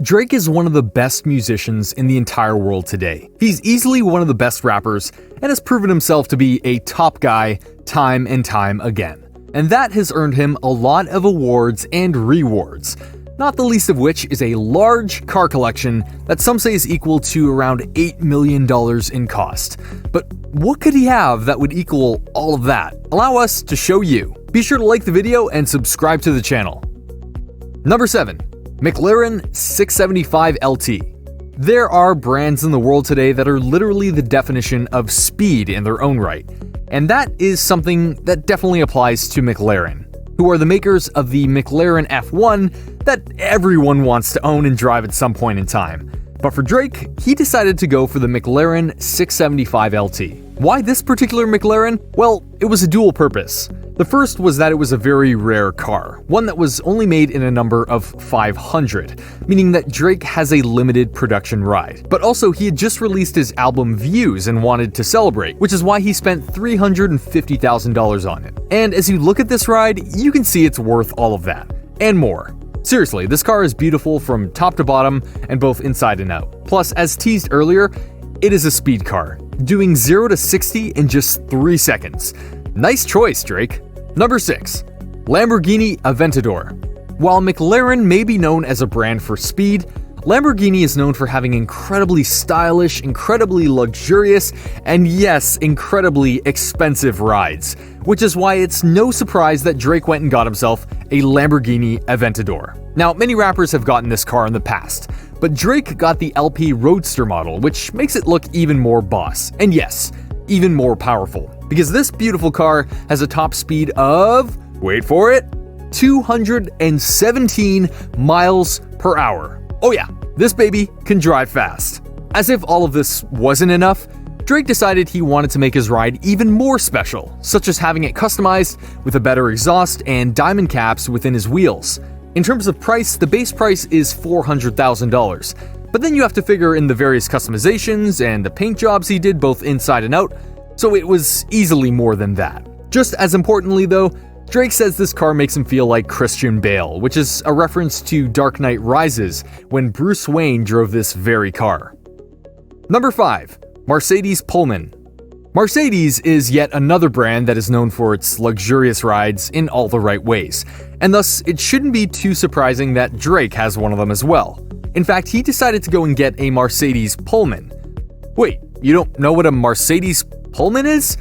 Drake is one of the best musicians in the entire world today. He's easily one of the best rappers and has proven himself to be a top guy time and time again. And that has earned him a lot of awards and rewards, not the least of which is a large car collection that some say is equal to around $8 million in cost. But what could he have that would equal all of that? Allow us to show you. Be sure to like the video and subscribe to the channel. Number 7. McLaren 675 LT. There are brands in the world today that are literally the definition of speed in their own right, and that is something that definitely applies to McLaren, who are the makers of the McLaren F1 that everyone wants to own and drive at some point in time. But for Drake, he decided to go for the McLaren 675 LT. Why this particular McLaren? Well, it was a dual purpose. The first was that it was a very rare car, one that was only made in a number of 500, meaning that Drake has a limited production ride. But also he had just released his album Views and wanted to celebrate, which is why he spent $350,000 on it. And as you look at this ride, you can see it's worth all of that, and more. Seriously, this car is beautiful from top to bottom and both inside and out. Plus, as teased earlier, it is a speed car, doing 0 to 60 in just 3 seconds. Nice choice, Drake. Number 6. Lamborghini Aventador. While McLaren may be known as a brand for speed, Lamborghini is known for having incredibly stylish, incredibly luxurious, and yes, incredibly expensive rides, which is why it's no surprise that Drake went and got himself a Lamborghini Aventador. Now, many rappers have gotten this car in the past, but Drake got the LP Roadster model, which makes it look even more boss, and yes, even more powerful, because this beautiful car has a top speed of, wait for it, 217 miles per hour. Oh yeah, this baby can drive fast. As if all of this wasn't enough, Drake decided he wanted to make his ride even more special, such as having it customized with a better exhaust and diamond caps within his wheels. In terms of price, the base price is $400,000. But then you have to figure in the various customizations and the paint jobs he did both inside and out, so it was easily more than that. Just as importantly though, Drake says this car makes him feel like Christian Bale, which is a reference to Dark Knight Rises when Bruce Wayne drove this very car. Number 5. Mercedes Pullman. Mercedes is yet another brand that is known for its luxurious rides in all the right ways, and thus it shouldn't be too surprising that Drake has one of them as well. In fact, he decided to go and get a Mercedes Pullman. Wait, you don't know what a Mercedes Pullman is?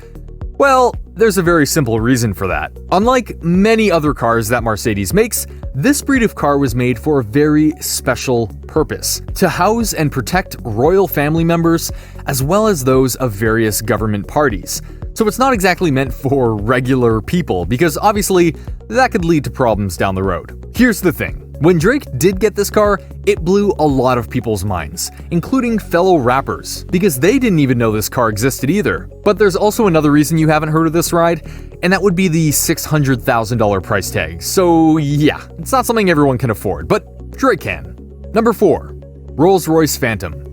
Well, there's a very simple reason for that. Unlike many other cars that Mercedes makes, this breed of car was made for a very special purpose: to house and protect royal family members, as well as those of various government parties. So it's not exactly meant for regular people, because obviously that could lead to problems down the road. Here's the thing. When Drake did get this car, it blew a lot of people's minds, including fellow rappers, because they didn't even know this car existed either. But there's also another reason you haven't heard of this ride, and that would be the $600,000 price tag. So yeah, it's not something everyone can afford, but Drake can. Number 4. Rolls-Royce Phantom.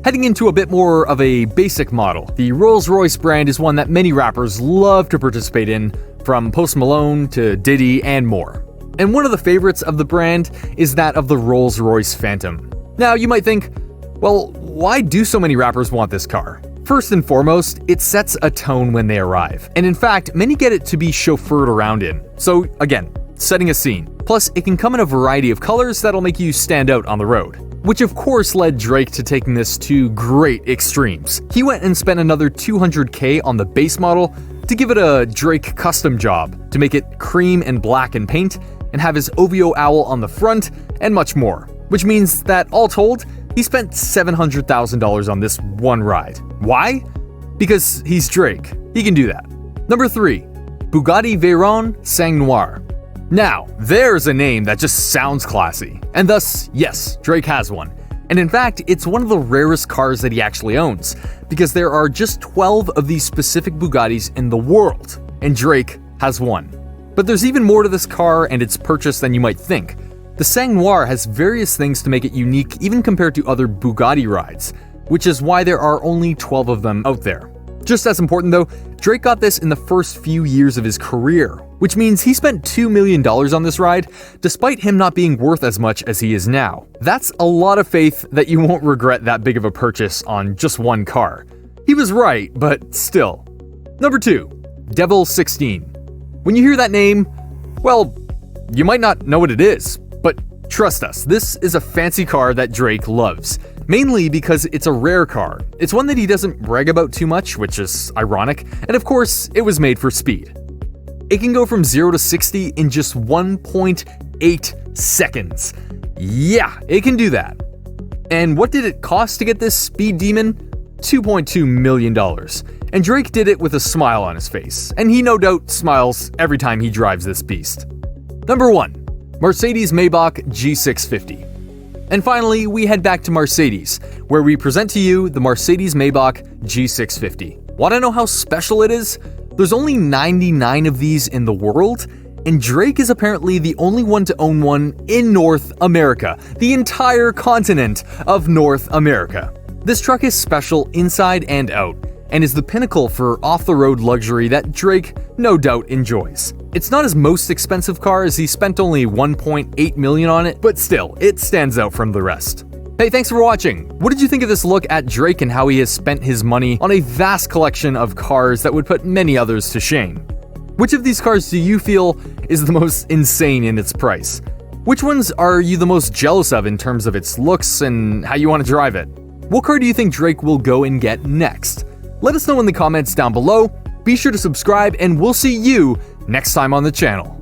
Heading into a bit more of a basic model, the Rolls-Royce brand is one that many rappers love to participate in, from Post Malone to Diddy and more. And one of the favorites of the brand is that of the Rolls-Royce Phantom. Now, you might think, well, why do so many rappers want this car? First and foremost, it sets a tone when they arrive. And in fact, many get it to be chauffeured around in. So again, setting a scene. Plus, it can come in a variety of colors that'll make you stand out on the road. Which of course led Drake to taking this to great extremes. He went and spent another $200K on the base model to give it a Drake custom job, to make it cream and black in paint, and have his OVO owl on the front, and much more. Which means that, all told, he spent $700,000 on this one ride. Why? Because he's Drake. He can do that. Number 3. Bugatti Veyron Sang Noir. Now, there's a name that just sounds classy. And thus, yes, Drake has one. And in fact, it's one of the rarest cars that he actually owns, because there are just 12 of these specific Bugattis in the world, and Drake has one. But there's even more to this car and its purchase than you might think. The Sang Noir has various things to make it unique even compared to other Bugatti rides, which is why there are only 12 of them out there. Just as important though, Drake got this in the first few years of his career, which means he spent $2 million on this ride, despite him not being worth as much as he is now. That's a lot of faith that you won't regret that big of a purchase on just one car. He was right, but still. Number 2. Devil 16. When you hear that name, well, you might not know what it is, but trust us, this is a fancy car that Drake loves. Mainly because it's a rare car. It's one that he doesn't brag about too much, which is ironic, and of course, it was made for speed. It can go from 0 to 60 in just 1.8 seconds. Yeah, it can do that. And what did it cost to get this speed demon? $2.2 million. And Drake did it with a smile on his face, and he no doubt smiles every time he drives this beast. Number 1. Mercedes-Maybach G650. And finally, we head back to Mercedes, where we present to you the Mercedes-Maybach G650. Want to know how special it is? There's only 99 of these in the world, and Drake is apparently the only one to own one in North America, the entire continent of North America. This truck is special inside and out, and is the pinnacle for off-the-road luxury that Drake no doubt enjoys. It's not his most expensive car, as he spent only $1.8 million on it, but still, it stands out from the rest. Hey, thanks for watching! What did you think of this look at Drake and how he has spent his money on a vast collection of cars that would put many others to shame? Which of these cars do you feel is the most insane in its price? Which ones are you the most jealous of in terms of its looks and how you want to drive it? What car do you think Drake will go and get next? Let us know in the comments down below. Be sure to subscribe, and we'll see you next time on the channel.